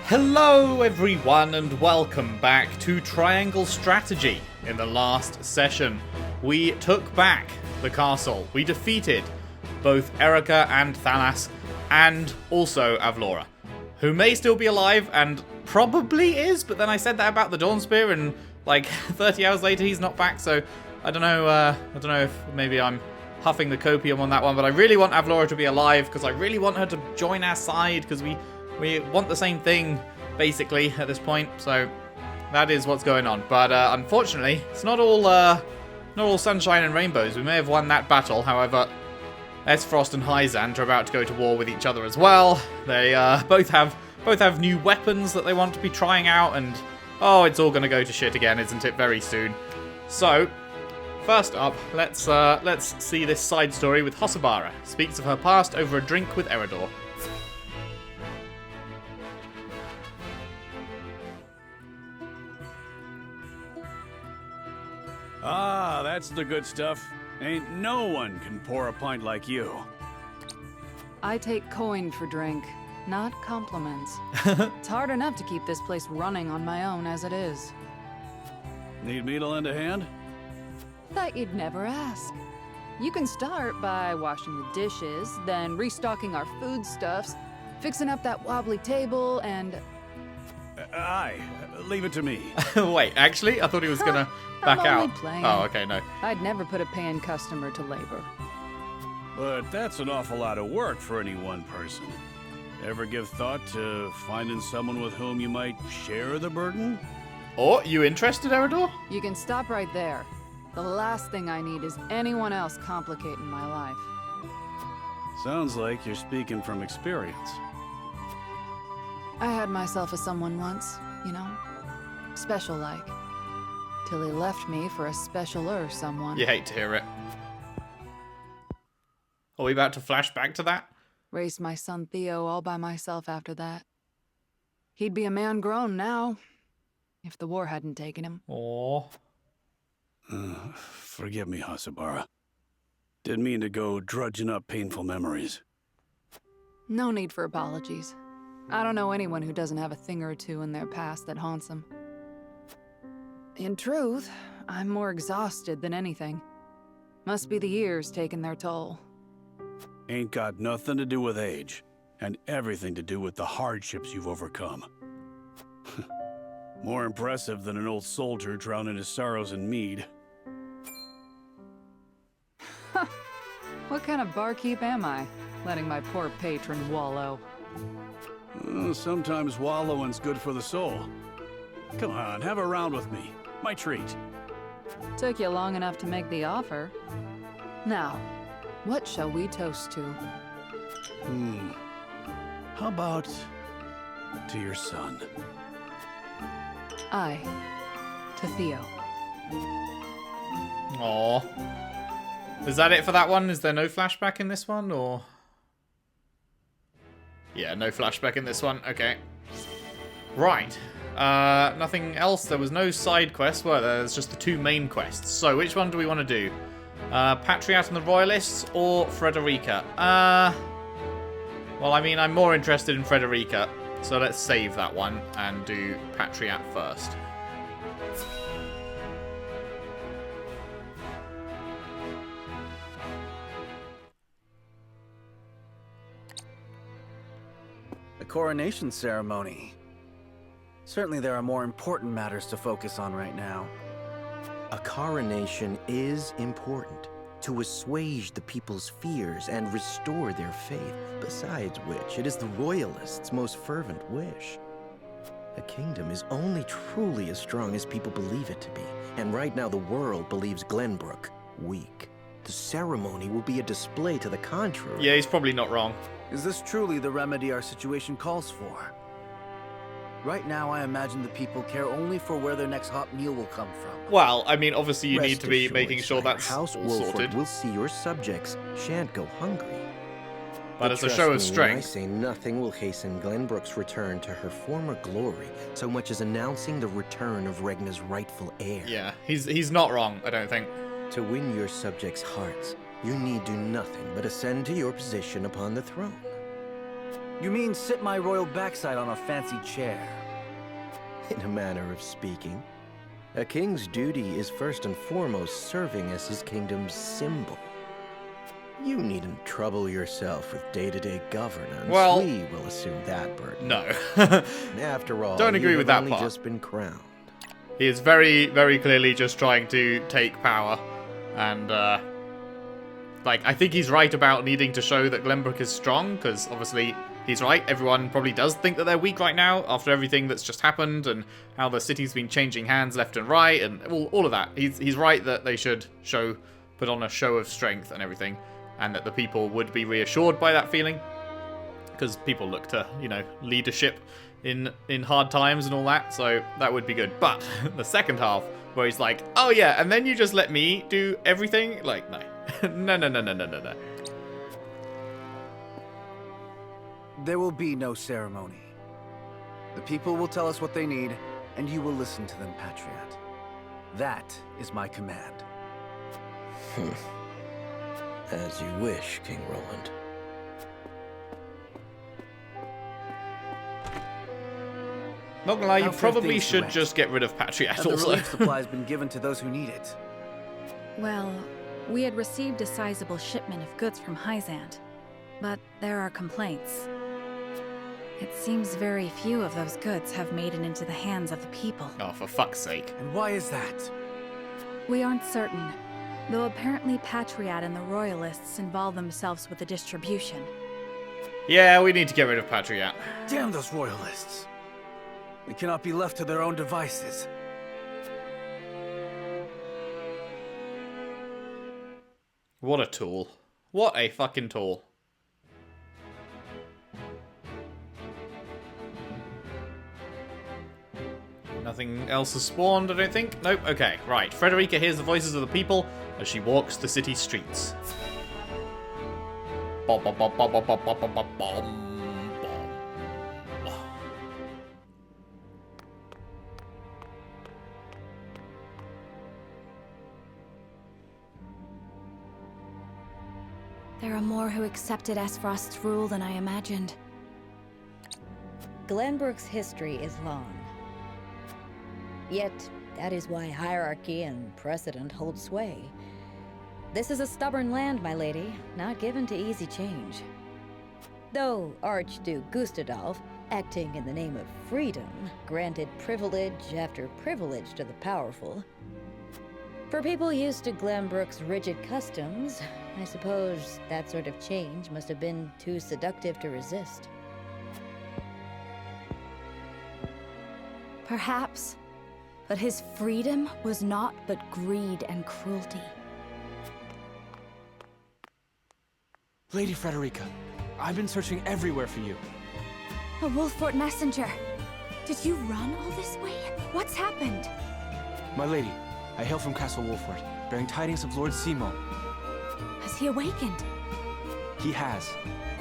Hello everyone and welcome back to Triangle Strategy. In the last session, we took back the castle. We defeated both Erica and Thalas and also Avlora, who may still be alive and probably is, but then I said that about the Dawn Spear and like 30 hours later he's not back, so I don't know if maybe I'm huffing the copium on that one, but I really want Avlora to be alive because I really want her to join our side because we want the same thing, basically, at this point. So that is what's going on. But unfortunately, it's not all sunshine and rainbows. We may have won that battle. However, Frost and Hyzant are about to go to war with each other as well. They both have new weapons that they want to be trying out, and oh, it's all going to go to shit again, isn't it? Very soon. So, first up, let's see this side story with Hossabara. Speaks of her past over a drink with Eredor. Ah, that's the good stuff. Ain't no one can pour a pint like you. I take coin for drink, not compliments. It's hard enough to keep this place running on my own as it is. Need me to lend a hand? Thought you'd never ask. You can start by washing the dishes, then restocking our foodstuffs, fixing up that wobbly table, and... Aye, leave it to me. Wait, actually? I thought he was gonna back I'm out. only playing. Oh, okay, no. I'd never put a paying customer to labor. But that's an awful lot of work for any one person. Ever give thought to finding someone with whom you might share the burden? Oh, you interested, Eredor? You can stop right there. The last thing I need is anyone else complicating my life. Sounds like you're speaking from experience. I had myself a someone once, you know? Special-like. Till he left me for a specialer someone. You hate to hear it. Are we about to flash back to that? Raised my son Theo all by myself after that. He'd be a man grown now, if the war hadn't taken him. Oh. Forgive me, Hossabara. Didn't mean to go drudging up painful memories. No need for apologies. I don't know anyone who doesn't have a thing or two in their past that haunts them. In truth, I'm more exhausted than anything. Must be the years taking their toll. Ain't got nothing to do with age, and everything to do with the hardships you've overcome. More impressive than an old soldier drowning his sorrows in mead. What kind of barkeep am I, letting my poor patron wallow? Sometimes wallowing's good for the soul. Come on, have a round with me. My treat. Took you long enough to make the offer. Now, what shall we toast to? How about to your son? I, to Theo. Aw. Is that it for that one? Is there no flashback in this one, or...? Yeah, no flashback in this one. Okay. Right. Nothing else. There was no side quests, were there? There's just the two main quests. So, which one do we want to do? Patriat and the Royalists, or Frederica? Well, I mean, I'm more interested in Frederica, so let's save that one and do Patriat first. The coronation ceremony. Certainly there are more important matters to focus on right now. A coronation is important to assuage the people's fears and restore their faith, besides which it is the royalists' most fervent wish. A kingdom is only truly as strong as people believe it to be, and right now the world believes Glenbrook weak. The ceremony will be a display to the contrary. Yeah, he's probably not wrong. Is this truly the remedy our situation calls for? Right now, I imagine the people care only for where their next hot meal will come from. Well, I mean, obviously you Rest need to be assured, making sure Sire, that's House all Wolford sorted. will see your subjects shan't go hungry. But as a trust show of me, strength. I say nothing will hasten Glenbrook's return to her former glory, so much as announcing the return of Regna's rightful heir. Yeah, he's not wrong, I don't think. To win your subjects' hearts, you need do nothing but ascend to your position upon the throne. You mean sit my royal backside on a fancy chair? In a manner of speaking. A king's duty is first and foremost serving as his kingdom's symbol. You needn't trouble yourself with day-to-day governance. Well, we will assume that burden. No. After all, Don't agree you with have that only part. just been crowned. He is very, very clearly just trying to take power. And, like, I think he's right about needing to show that Glenbrook is strong, because obviously he's right. Everyone probably does think that they're weak right now after everything that's just happened and how the city's been changing hands left and right and all of that. He's right that they should put on a show of strength and everything, and that the people would be reassured by that feeling, because people look to, you know, leadership in hard times and all that, so that would be good. But the second half, where he's like, oh yeah, and then you just let me do everything? Like, no. No. There will be no ceremony. The people will tell us what they need, and you will listen to them, Patriat. That is my command. As you wish, King Roland. Not gonna lie, you How fair probably things should went. just get rid of Patriat Have the also. relief supplies been given to those who need it? Well, we had received a sizable shipment of goods from Hyzant, but there are complaints. It seems very few of those goods have made it into the hands of the people. Oh, for fuck's sake. And why is that? We aren't certain, though apparently Patriat and the royalists involve themselves with the distribution. Yeah, we need to get rid of Patriat. Damn those royalists! They cannot be left to their own devices. What a tool. What a fucking tool. Nothing else has spawned, I don't think. Nope, okay, right. Frederica hears the voices of the people as she walks the city streets. Bom, bom, bom, bom, bom, bom, bom, bom, bom, bom. There are more who accepted Esfrost's rule than I imagined. Glenbrook's history is long. Yet, that is why hierarchy and precedent hold sway. This is a stubborn land, my lady, not given to easy change. Though Archduke Gustadolf, acting in the name of freedom, granted privilege after privilege to the powerful. For people used to Glenbrook's rigid customs, I suppose that sort of change must have been too seductive to resist. Perhaps, but his freedom was not but greed and cruelty. Lady Frederica, I've been searching everywhere for you. A Wolfort messenger! Did you run all this way? What's happened? My lady, I hail from Castle Wolfort, bearing tidings of Lord Simo. Has he awakened? He has.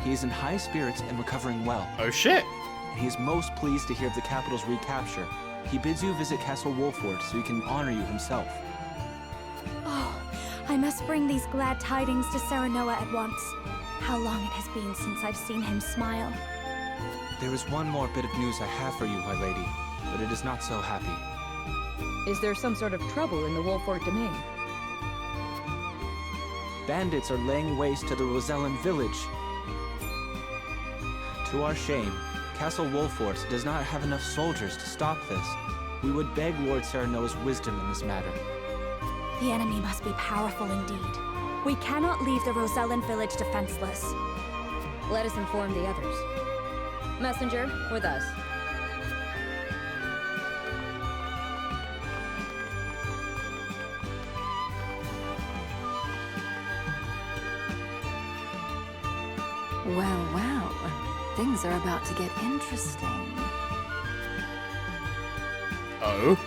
He is in high spirits and recovering well. Oh shit! And he is most pleased to hear of the capital's recapture. He bids you visit Castle Wolfort so he can honor you himself. Oh, I must bring these glad tidings to Serenoa at once. How long it has been since I've seen him smile. There is one more bit of news I have for you, my lady, but it is not so happy. Is there some sort of trouble in the Wolfort domain? Bandits are laying waste to the Rosellan village. To our shame, Castle Wolfort does not have enough soldiers to stop this. We would beg Lord Serenoa's wisdom in this matter. The enemy must be powerful indeed. We cannot leave the Rosellan village defenseless. Let us inform the others. Messenger, with us. Well, well. Things are about to get interesting. Oh?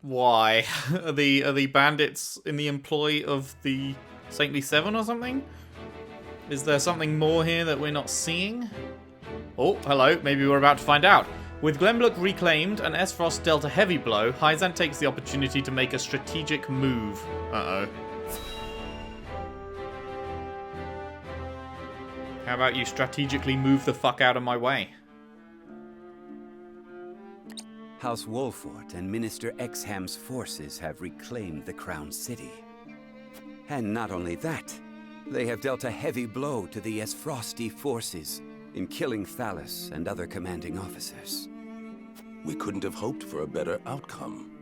Why? Are the bandits in the employ of the Saintly Seven or something? Is there something more here that we're not seeing? Oh, hello. Maybe we're about to find out. With Glenbrook reclaimed and Esfrost dealt a heavy blow, Hyzant takes the opportunity to make a strategic move. Uh-oh. How about you strategically move the fuck out of my way? House Wolfort and Minister Exham's forces have reclaimed the Crown City. And not only that, they have dealt a heavy blow to the Esfrosti forces in killing Thalas and other commanding officers. We couldn't have hoped for a better outcome.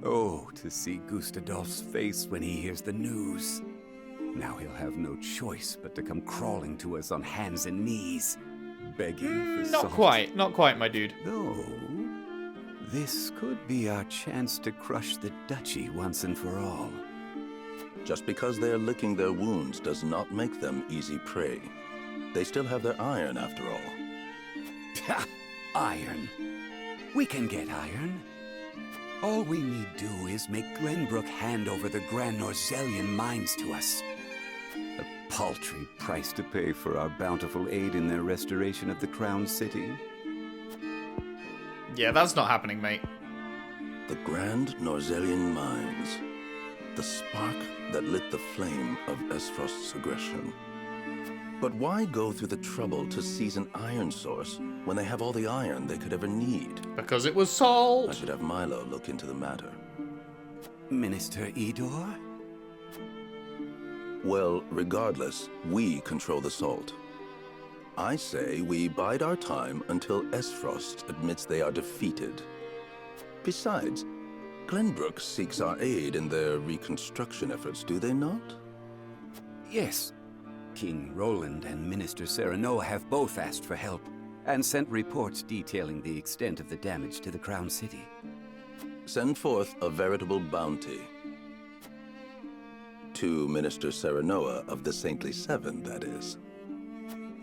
Oh, to see Gustadolf's face when he hears the news. Now he'll have no choice but to come crawling to us on hands and knees, begging for salt. Not quite, my dude. Though, this could be our chance to crush the duchy once and for all. Just because they're licking their wounds does not make them easy prey. They still have their iron, after all. Ha! Iron. We can get iron. All we need do is make Glenbrook hand over the Grand Norzellian mines to us. A paltry price to pay for our bountiful aid in their restoration of the Crown City. Yeah, that's not happening, mate. The Grand Norzellian mines. The spark that lit the flame of Esfrost's aggression. But why go through the trouble to seize an iron source when they have all the iron they could ever need? Because it was sold. I should have Milo look into the matter. Minister Idor? Well, regardless, we control the salt. I say we bide our time until Esfrost admits they are defeated. Besides, Glenbrook seeks our aid in their reconstruction efforts, do they not? Yes. King Roland and Minister Serenoa have both asked for help, and sent reports detailing the extent of the damage to the Crown City. Send forth a veritable bounty. To Minister Serenoa of the Saintly Seven, that is.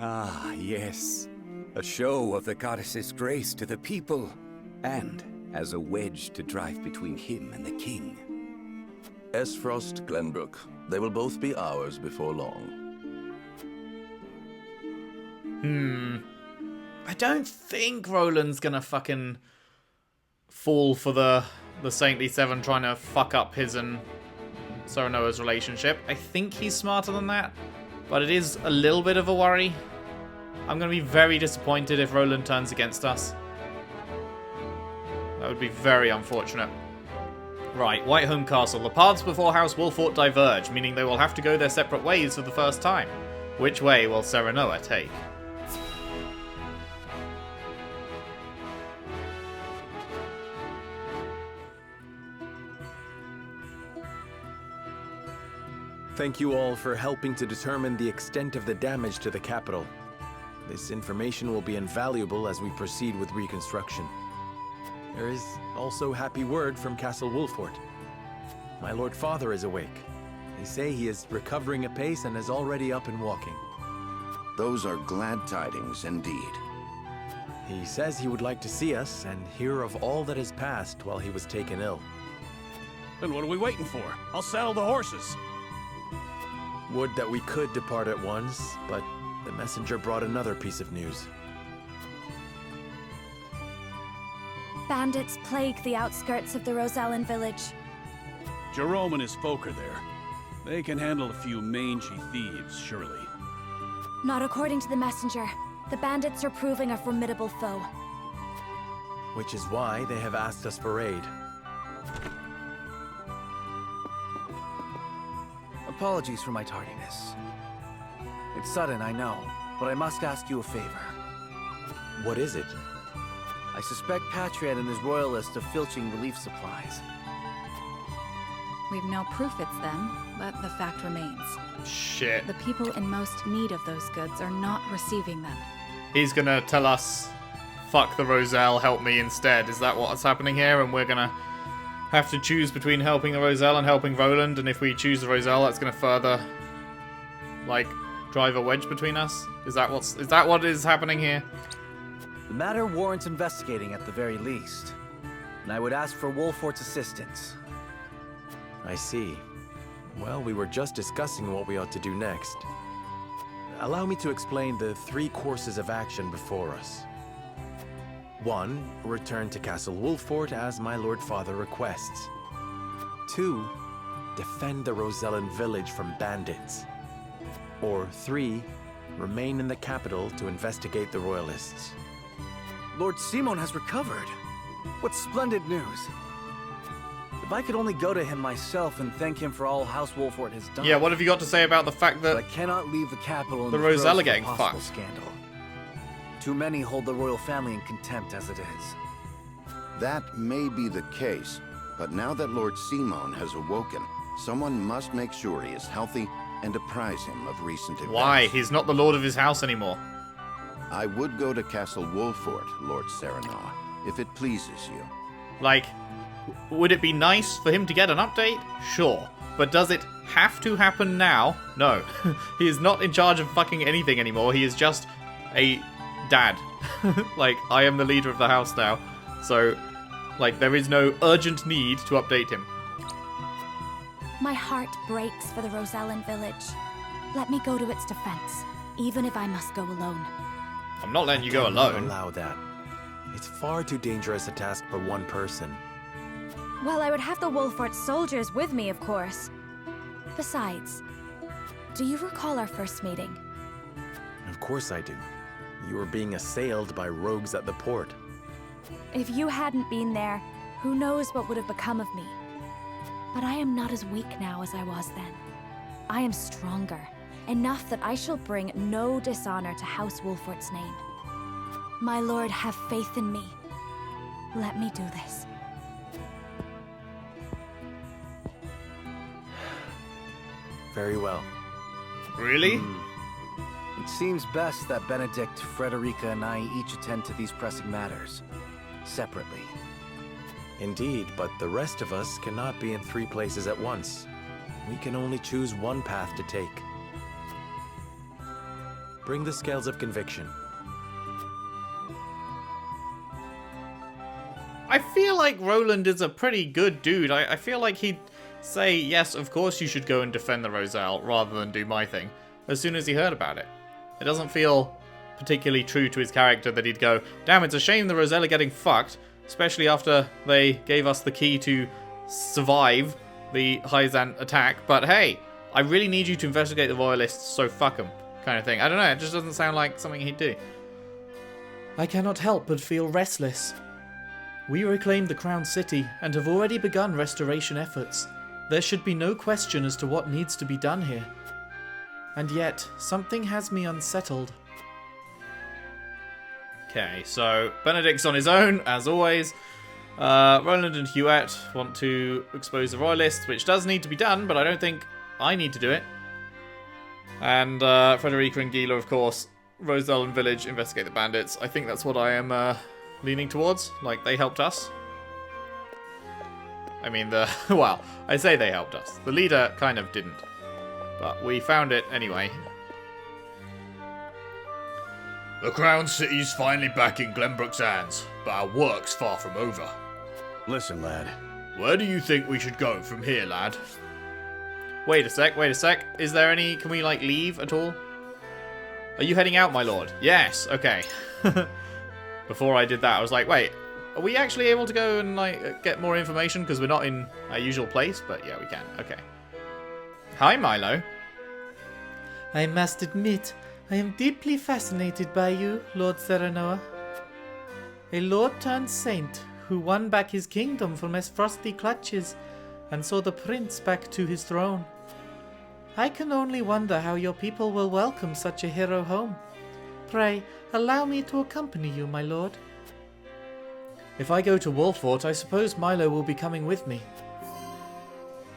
Ah, yes. A show of the goddess's grace to the people, and as a wedge to drive between him and the king. Esfrost, Glenbrook, they will both be ours before long. I don't think Roland's gonna fucking fall for the Saintly Seven trying to fuck up his and Serenoa's relationship. I think he's smarter than that, but it is a little bit of a worry. I'm gonna be very disappointed if Roland turns against us. That would be very unfortunate. Right, Whiteholm Castle. The paths before House Wolfort diverge, meaning they will have to go their separate ways for the first time. Which way will Serenoa take? Thank you all for helping to determine the extent of the damage to the capital. This information will be invaluable as we proceed with reconstruction. There is also happy word from Castle Wolfort. My Lord Father is awake. They say he is recovering apace and is already up and walking. Those are glad tidings indeed. He says he would like to see us and hear of all that has passed while he was taken ill. Then what are we waiting for? I'll saddle the horses. Would that we could depart at once, but the messenger brought another piece of news. Bandits plague the outskirts of the Rosellan village. Jerome and his folk are there. They can handle a few mangy thieves, surely. Not according to the messenger. The bandits are proving a formidable foe. Which is why they have asked us for aid. Apologies for my tardiness. It's sudden, I know, but I must ask you a favor. What is it? I suspect Patriat and his royalists of filching relief supplies. We've no proof it's them, but the fact remains. Shit. The people in most need of those goods are not receiving them. He's gonna tell us, fuck the Roselle, help me instead. Is that what's happening here? And we're gonna have to choose between helping the Roselle and helping Roland, and if we choose the Roselle, that's gonna further, like, drive a wedge between us? Is that what is happening here? The matter warrants investigating at the very least, and I would ask for Wolfort's assistance. I see. Well, we were just discussing what we ought to do next. Allow me to explain the 3 courses of action before us. 1. Return to Castle Wolfort as my Lord Father requests. 2. Defend the Rosellan village from bandits. Or 3. Remain in the capital to investigate the royalists. Lord Simon has recovered. What splendid news. If I could only go to him myself and thank him for all House Wolford has done. Yeah, what have you got to say about the fact that But I cannot leave the capital in the throes Rosella of a getting possible fucked? scandal. Too many hold the royal family in contempt as it is. That may be the case, but now that Lord Simon has awoken, someone must make sure he is healthy and apprise him of recent events. Why? He's not the lord of his house anymore. I would go to Castle Wolfort, Lord Serenoa, if it pleases you. Like, would it be nice for him to get an update? Sure. But does it have to happen now? No. He is not in charge of fucking anything anymore. He is just a dad. Like, I am the leader of the house now. So, like, there is no urgent need to update him. My heart breaks for the Rosellan village. Let me go to its defense, even if I must go alone. I'm not letting you go I cannot alone. allow that. It's far too dangerous a task for one person. Well, I would have the Wolfort soldiers with me, of course. Besides, do you recall our first meeting? Of course I do. You were being assailed by rogues at the port. If you hadn't been there, who knows what would have become of me. But I am not as weak now as I was then. I am stronger, enough that I shall bring no dishonor to House Wolfort's name. My lord, have faith in me. Let me do this. Very well. Really? It seems best that Benedict, Frederica, and I each attend to these pressing matters, separately. Indeed, but the rest of us cannot be in 3 places at once. We can only choose one path to take. Bring the scales of conviction. I feel like Roland is a pretty good dude. I feel like he'd say, yes, of course you should go and defend the Roselle, rather than do my thing, as soon as he heard about it. It doesn't feel particularly true to his character that he'd go, damn, it's a shame the Roselle are getting fucked, especially after they gave us the key to survive the Hyzant attack, but hey, I really need you to investigate the royalists, so fuck them, kind of thing. I don't know, it just doesn't sound like something he'd do. I cannot help but feel restless. We reclaimed the Crown City and have already begun restoration efforts. There should be no question as to what needs to be done here. And yet, something has me unsettled. Okay, so Benedict's on his own, as always. Roland and Huette want to expose the royalists, which does need to be done, but I don't think I need to do it. And Frederica and Gila, of course, Roselle and Village investigate the bandits. I think that's what I am leaning towards. Like, they helped us. I mean, well, I say they helped us. The leader kind of didn't. But we found it anyway. The Crown City's finally back in Glenbrook's hands, but our work's far from over. Listen, lad. Where do you think we should go from here, lad? Wait a sec. Is there any... Can we, like, leave at all? Are you heading out, my lord? Yes, okay. Before I did that, I was like, wait, are we actually able to go and, like, get more information? Because we're not in our usual place, but yeah, we can. Okay. Hi, Milo. I must admit, I am deeply fascinated by you, Lord Serenoa. A lord-turned-saint who won back his kingdom from his frosty clutches and saw the prince back to his throne. I can only wonder how your people will welcome such a hero home. Pray, allow me to accompany you, my lord. If I go to Wolfort, I suppose Milo will be coming with me.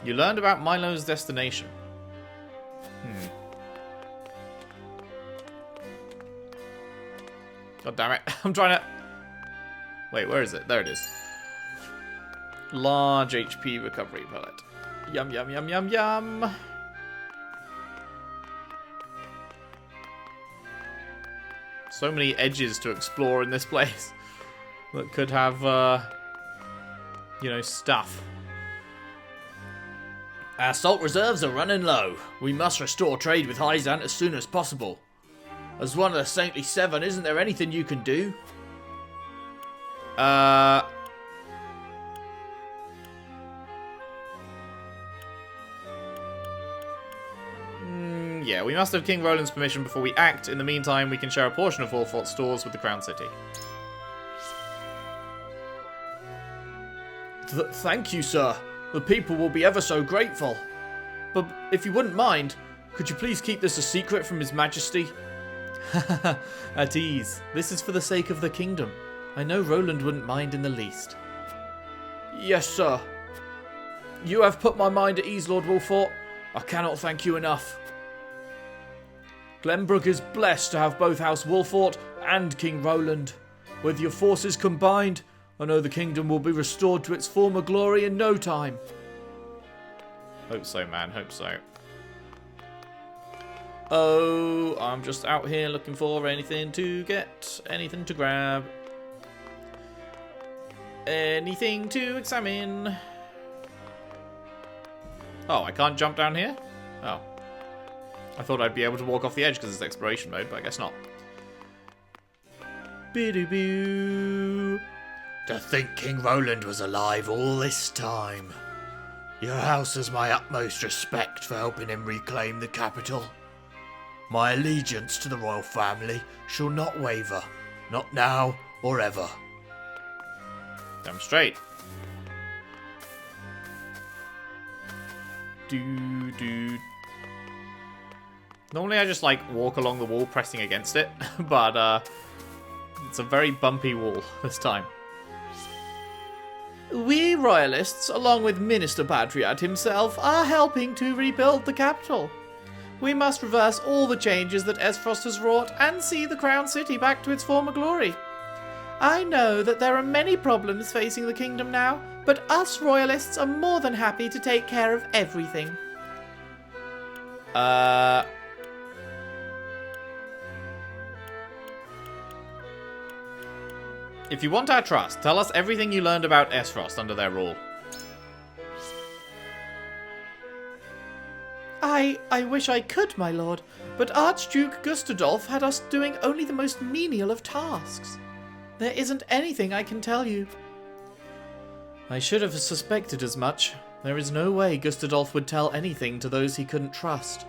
You learned about Milo's destination. God damn it. I'm trying to... Wait, where is it? There it is. Large HP recovery pellet. Yum, yum, yum, yum, yum. So many edges to explore in this place that could have, you know, stuff. Our salt reserves are running low. We must restore trade with Hyzant as soon as possible. As one of the Saintly Seven, isn't there anything you can do? King? Yeah, we must have King Roland's permission before we act. In the meantime, we can share a portion of Wolfort's stores with the Crown City. Thank you, sir. The people will be ever so grateful. But if you wouldn't mind, could you please keep this a secret from His Majesty? At ease. This is for the sake of the kingdom. I know Roland wouldn't mind in the least. Yes, sir. You have put my mind at ease, Lord Wolfort. I cannot thank you enough. Glenbrook is blessed to have both House Wolfort and King Roland. With your forces combined, I know the kingdom will be restored to its former glory in no time. Hope so, man. Hope so. Oh, I'm just out here looking for anything to get, anything to grab, anything to examine. Oh, I can't jump down here? Oh. I thought I'd be able to walk off the edge because it's exploration mode, but I guess not. Bidoo-boo. To think King Roland was alive all this time. Your house has my utmost respect for helping him reclaim the capital. My allegiance to the royal family shall not waver, not now or ever. Damn straight. Normally I just like walk along the wall pressing against it, but it's a very bumpy wall this time. We royalists, along with Minister Patriat himself, are helping to rebuild the capital. We must reverse all the changes that Esfrost has wrought and see the Crown City back to its former glory. I know that there are many problems facing the kingdom now, but us royalists are more than happy to take care of everything. If you want our trust, tell us everything you learned about Esfrost under their rule. I wish I could, my lord, but Archduke Gustadolf had us doing only the most menial of tasks. There isn't anything I can tell you. I should have suspected as much. There is no way Gustadolf would tell anything to those he couldn't trust.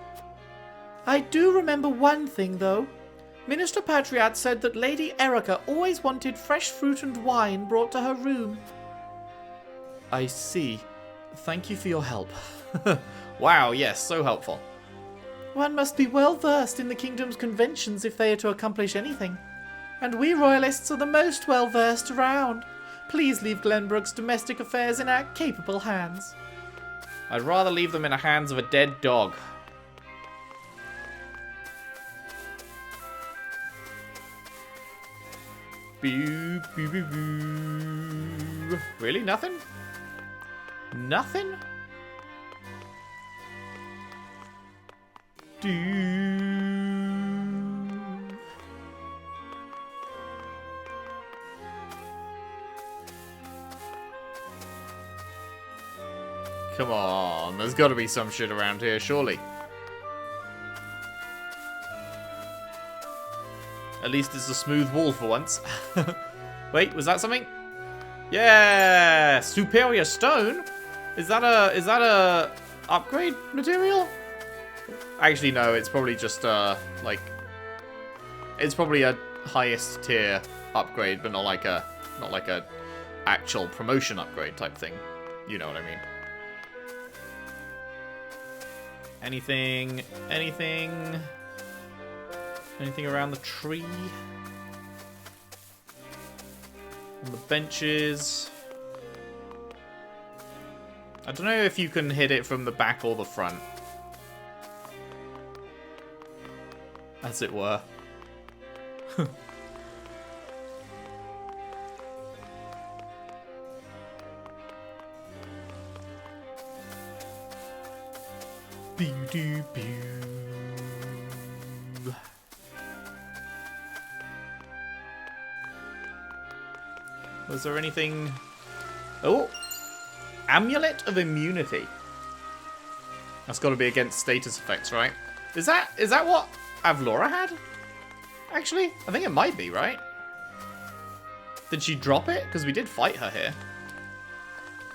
I do remember one thing, though. Minister Patriat said that Lady Erica always wanted fresh fruit and wine brought to her room. I see. Thank you for your help. Wow, yes, so helpful. One must be well versed in the kingdom's conventions if they are to accomplish anything. And we royalists are the most well versed around. Please leave Glenbrook's domestic affairs in our capable hands. I'd rather leave them in the hands of a dead dog. Boo, boo, boo, boo. Really? Nothing? Nothing? Come on, there's got to be some shit around here, surely. At least it's a smooth wall for once. Wait, was that something? Yeah, superior stone. Is that a upgrade material? Actually, no. It's probably just like it's probably a highest tier upgrade, but not like a actual promotion upgrade type thing. You know what I mean? Anything around the tree? On the benches? I don't know if you can hit it from the back or the front. As it were. Was there anything? Oh! Amulet of Immunity. That's got to be against status effects, right? Is that what Avlora had? Actually, I think it might be, right? Did she drop it? Because we did fight her here.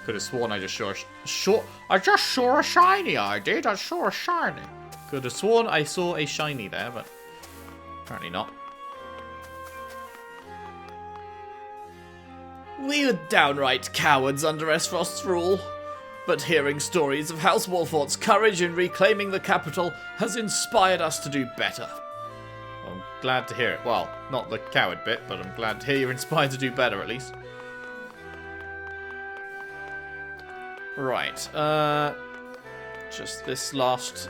Could have sworn I just saw a shiny. I did. I saw a shiny. Could have sworn I saw a shiny there, but apparently not. We were downright cowards under Esfrost's rule, but hearing stories of House Wolfort's courage in reclaiming the capital has inspired us to do better. I'm glad to hear it. Well, not the coward bit, but I'm glad to hear you're inspired to do better, at least. Right, just this last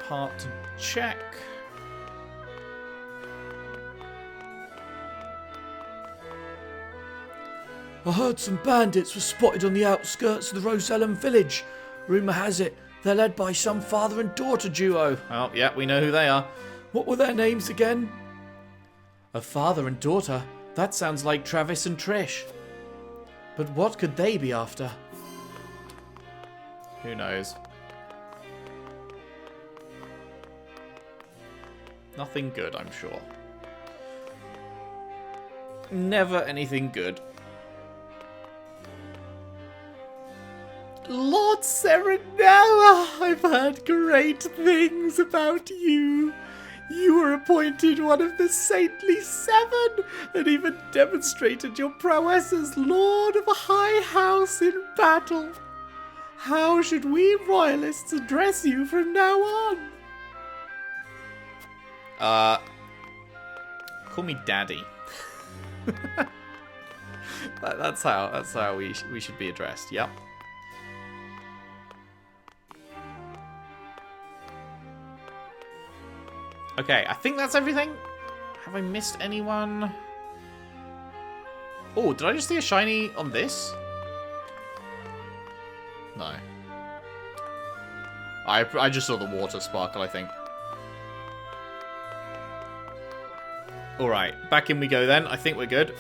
part to check. I heard some bandits were spotted on the outskirts of the Rosellum village. Rumour has it they're led by some father and daughter duo. Oh, yeah, we know who they are. What were their names again? A father and daughter? That sounds like Travis and Trish. But what could they be after? Who knows? Nothing good, I'm sure. Never anything good. Lord Serenoa, I've heard great things about you. You were appointed one of the Saintly Seven, and even demonstrated your prowess as Lord of a high house in battle. How should we royalists address you from now on? Call me Daddy. that's how we should be addressed. Yep. Okay, I think that's everything. Have I missed anyone? Oh, did I just see a shiny on this? No. I just saw the water sparkle, I think. Alright, back in we go then. I think we're good.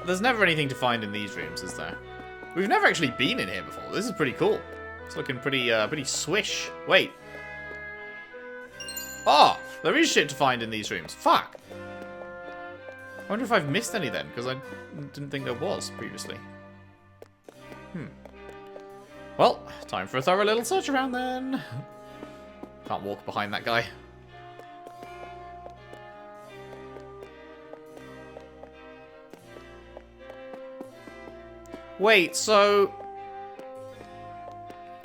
There's never anything to find in these rooms, is there? We've never actually been in here before. This is pretty cool. It's looking pretty swish. Wait. Oh, there is shit to find in these rooms. Fuck. I wonder if I've missed any then, because I didn't think there was previously. Well, time for a thorough little search around then. Can't walk behind that guy. Wait, so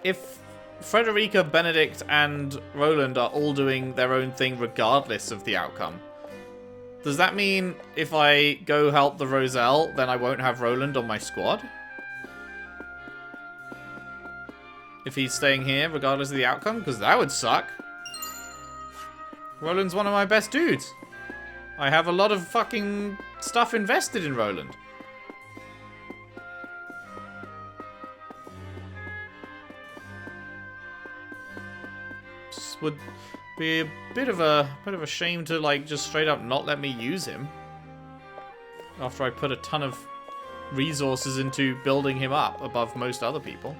if Frederica, Benedict, and Roland are all doing their own thing regardless of the outcome, does that mean if I go help the Roselle, then I won't have Roland on my squad? If he's staying here regardless of the outcome? Because that would suck. Roland's one of my best dudes. I have a lot of fucking stuff invested in Roland. Would be a bit of a shame to like just straight up not let me use him after I put a ton of resources into building him up above most other people.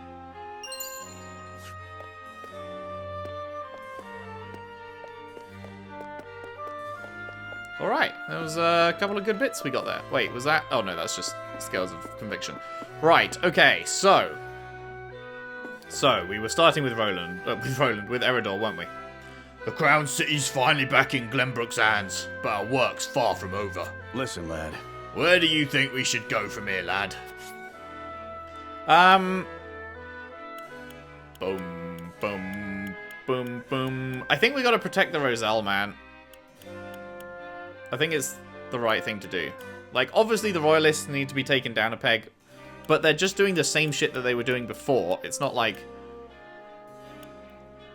Alright, that was a couple of good bits we got there. Wait, was that? Oh no, that's just Scales of Conviction. Right, okay, so we were starting with with Eridor, weren't we? The Crown City's finally back in Glenbrook's hands, but our work's far from over. Listen, lad. Where do you think we should go from here, lad? Boom, boom, boom, boom. I think we gotta protect the Roselle, man. I think it's the right thing to do. Like, obviously the Royalists need to be taken down a peg, but they're just doing the same shit that they were doing before. It's not like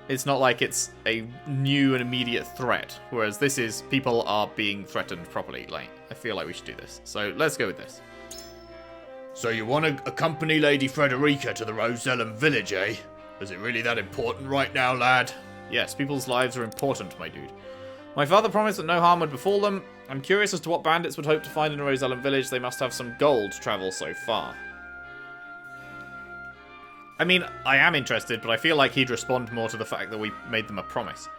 it's a new and immediate threat. Whereas this is, people are being threatened properly. Like, I feel like we should do this. So let's go with this. So you want to accompany Lady Frederica to the Rosellum village, eh? Is it really that important right now, lad? Yes, people's lives are important, my dude. My father promised that no harm would befall them. I'm curious as to what bandits would hope to find in a Rosellum village. They must have some gold to travel so far. I mean, I am interested, but I feel like he'd respond more to the fact that we made them a promise.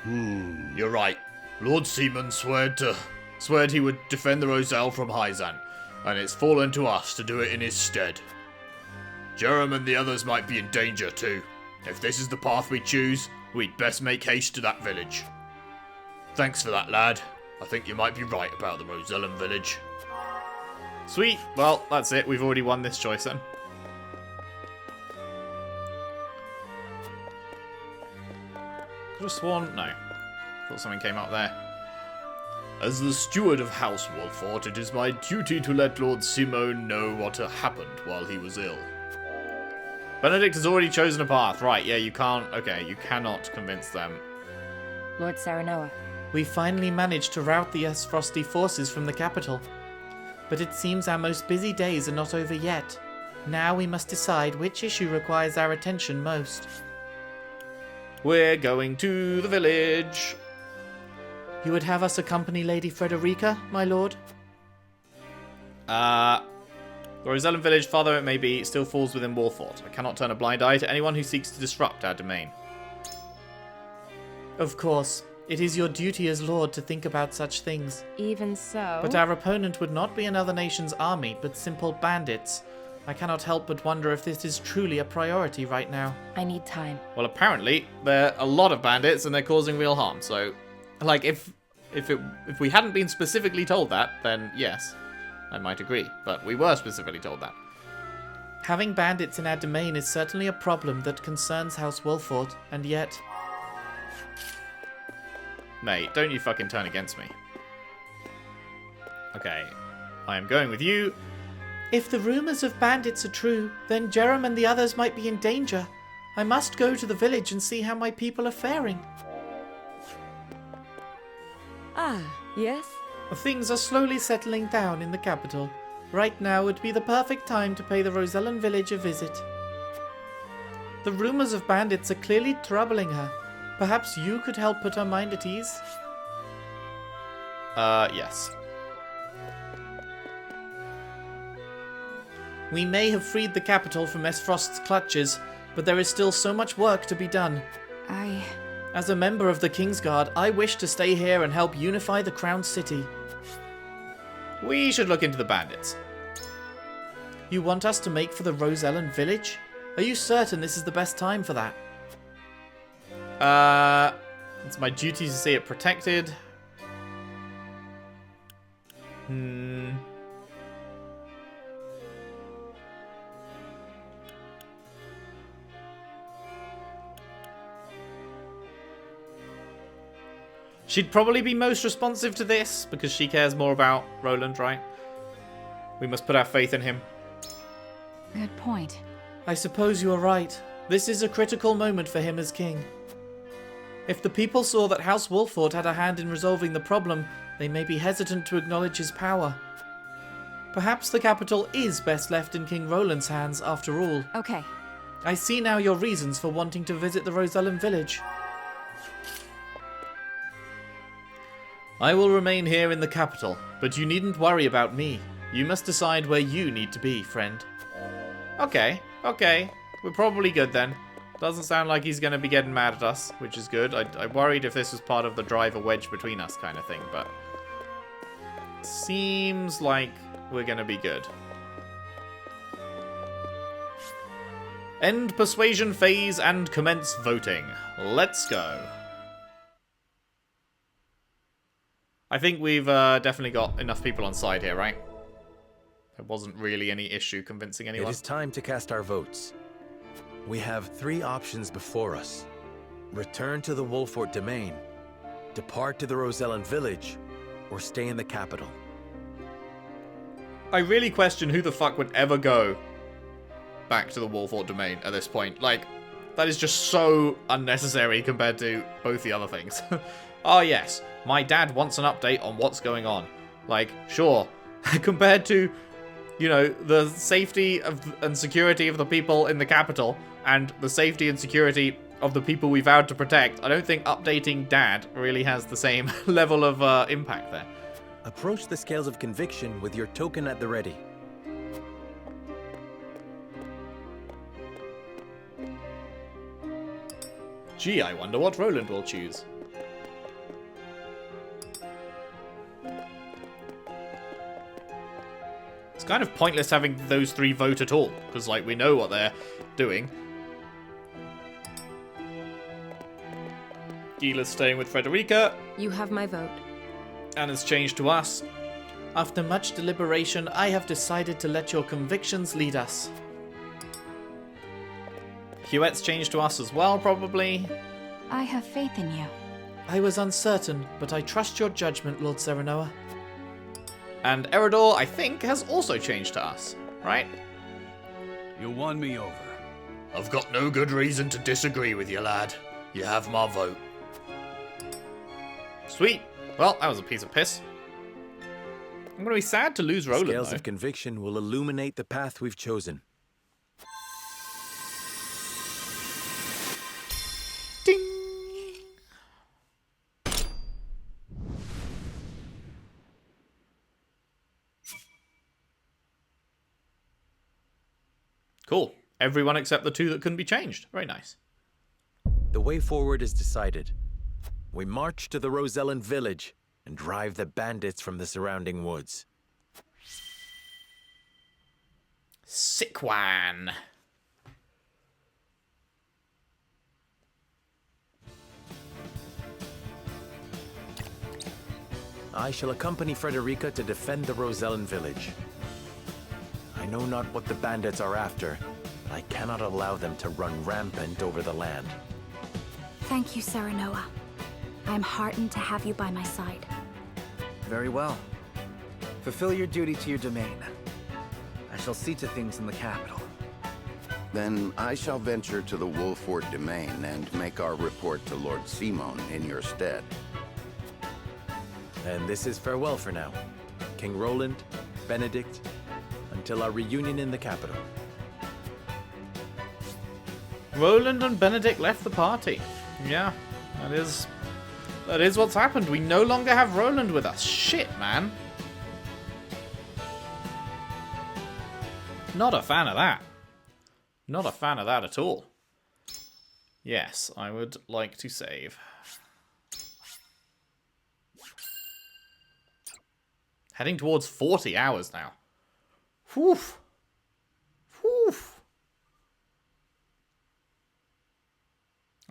You're right. Lord Seaman swore to Sweared he would defend the Roselle from Hyzan, and it's fallen to us to do it in his stead. Jerem and the others might be in danger too. If this is the path we choose, we'd best make haste to that village. Thanks for that, lad. I think you might be right about the Rosellan village. Sweet. Well, that's it. We've already won this choice then. Could have sworn... No. Thought something came up there. As the steward of House Wolfort, it is my duty to let Lord Simone know what happened while he was ill. Benedict has already chosen a path. Right, yeah, you can't... Okay, you cannot convince them. Lord Saranoa. We finally managed to rout the Frosty forces from the capital. But it seems our most busy days are not over yet. Now we must decide which issue requires our attention most. We're going to the village. You would have us accompany Lady Frederica, my lord? The Rosellan village, far though it may be, still falls within Wolfort. I cannot turn a blind eye to anyone who seeks to disrupt our domain. Of course. It is your duty as lord to think about such things. Even so... But our opponent would not be another nation's army, but simple bandits. I cannot help but wonder if this is truly a priority right now. I need time. Well, apparently, there are a lot of bandits and they're causing real harm, so... Like, if we hadn't been specifically told that, then yes, I might agree. But we were specifically told that. Having bandits in our domain is certainly a problem that concerns House Wolfort, and yet... Mate, don't you fucking turn against me. Okay, I am going with you. If the rumors of bandits are true, then Jerem and the others might be in danger. I must go to the village and see how my people are faring. Ah, yes? Things are slowly settling down in the capital. Right now would be the perfect time to pay the Rosellan village a visit. The rumors of bandits are clearly troubling her. Perhaps you could help put her mind at ease? Yes. We may have freed the capital from Frost's clutches, but there is still so much work to be done. As a member of the Kingsguard, I wish to stay here and help unify the Crown City. We should look into the bandits. You want us to make for the Rosellan village? Are you certain this is the best time for that? It's my duty to see it protected. She'd probably be most responsive to this, because she cares more about Roland, right? We must put our faith in him. Good point. I suppose you are right. This is a critical moment for him as king. If the people saw that House Wolfort had a hand in resolving the problem, they may be hesitant to acknowledge his power. Perhaps the capital is best left in King Roland's hands after all. Okay. I see now your reasons for wanting to visit the Rosellan village. I will remain here in the capital, but you needn't worry about me. You must decide where you need to be, friend. Okay. We're probably good then. Doesn't sound like he's going to be getting mad at us, which is good. I worried if this was part of the drive a wedge between us kind of thing, but... Seems like we're going to be good. End persuasion phase and commence voting. Let's go. I think we've definitely got enough people on side here, right? There wasn't really any issue convincing anyone. It is time to cast our votes. We have 3 options before us. Return to the Wolfort domain, depart to the Rosellan village, or stay in the capital. I really question who the fuck would ever go back to the Wolfort domain at this point. Like, that is just so unnecessary compared to both the other things. Oh yes, my dad wants an update on what's going on. Like, sure, compared to, you know, the safety and security of the people in the capital and the safety and security of the people we vowed to protect, I don't think updating Dad really has the same level of impact there. Approach the scales of conviction with your token at the ready. Gee, I wonder what Roland will choose. kind of pointless having those three vote at all, because, like, we know what they're doing. Gila's staying with Frederica. You have my vote. Anna's changed to us. After much deliberation, I have decided to let your convictions lead us. Huette's changed to us as well, probably. I have faith in you. I was uncertain, but I trust your judgment, Lord Serenoa. And Eridor, I think, has also changed to us, right? You won me over. I've got no good reason to disagree with you, lad. You have my vote. Sweet. Well, that was a piece of piss. I'm going to be sad to lose Roland, Scales though. of conviction will illuminate the path we've chosen. Ding! Cool. Everyone except the two that couldn't be changed. Very nice. The way forward is decided. We march to the Rosellan village and drive the bandits from the surrounding woods. Sick one. I shall accompany Frederica to defend the Rosellan village. I know not what the bandits are after, but I cannot allow them to run rampant over the land. Thank you, Serenoa. I am heartened to have you by my side. Very well. Fulfill your duty to your domain. I shall see to things in the capital. Then I shall venture to the Wolfort domain and make our report to Lord Simon in your stead. And this is farewell for now. King Roland, Benedict, until our reunion in the capital. Roland and Benedict left the party. Yeah, that is what's happened. We no longer have Roland with us. Shit, man. Not a fan of that. Not a fan of that at all. Yes, I would like to save. Heading towards 40 hours now. Whew. Whew.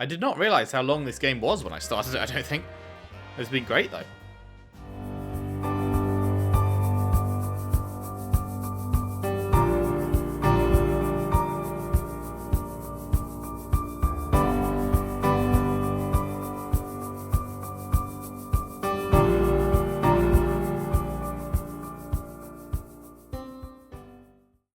I did not realize how long this game was when I started it, I don't think. It's been great, though.